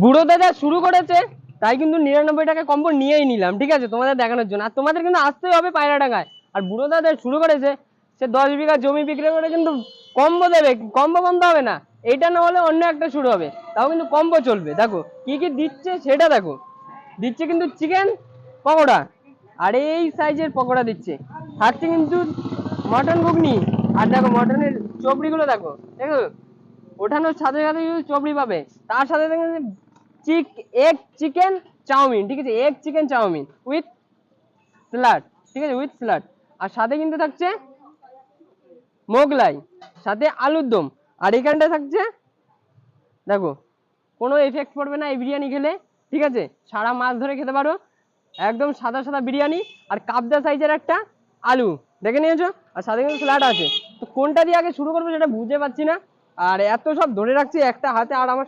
বুড়ো দাদা শুরু করেছে, তাই কিন্তু 99 টাকা কম্বো নিয়েই নিলাম, ঠিক আছে, তোমাদের দেখানোর জন্য। আর তোমাদের কিন্তু আসতেই হবে পায়রাডাঙ্গায়। আর বুড়ো দাদা শুরু করেছে, সে 10 বিঘা জমি বিক্রি করে কিন্তু কম্বো দেবে, কম্বো বন্ধ হবে না। এইটা না হলে অন্য একটা শুরু হবে, তাও কিন্তু কম্বো চলবে। দেখো কি কি দিচ্ছে সেটা দেখো। দিচ্ছে কিন্তু চিকেন পকোড়া, আর এই সাইজের পকোড়া দিচ্ছে। থাকছে কিন্তু মটন ঘুগনি, আর দেখো মটনের চবড়িগুলো দেখো, দেখো ওঠানোর সাথে সাথে কিন্তু চবড়ি পাবে। তার সাথে দেখবেন এগ চিকেন চাউমিন, ঠিক আছে, egg chicken chowmein with salad, ঠিক আছে, উইথ স্যালাড। আর সাথে কিন্তু থাকছে মোগলাই, সাথে আলুর দম। আর এখানটা থাকছে দেখো, কোনো এফেক্ট পড়বে না এই বিরিয়ানি খেলে, ঠিক আছে, সারা মাস ধরে খেতে পারো। একদম সাদা সাদা বিরিয়ানি, আর কাবদা সাইজের একটা আলু, দেখে নিয়েছো, আর সাথে কিন্তু স্যালাড আছে। তো কোনটা দিয়ে আগে শুরু করবো সেটা বুঝতে পারছি না, আর এত সব ধরে রাখছি একটা হাতে। আর আমার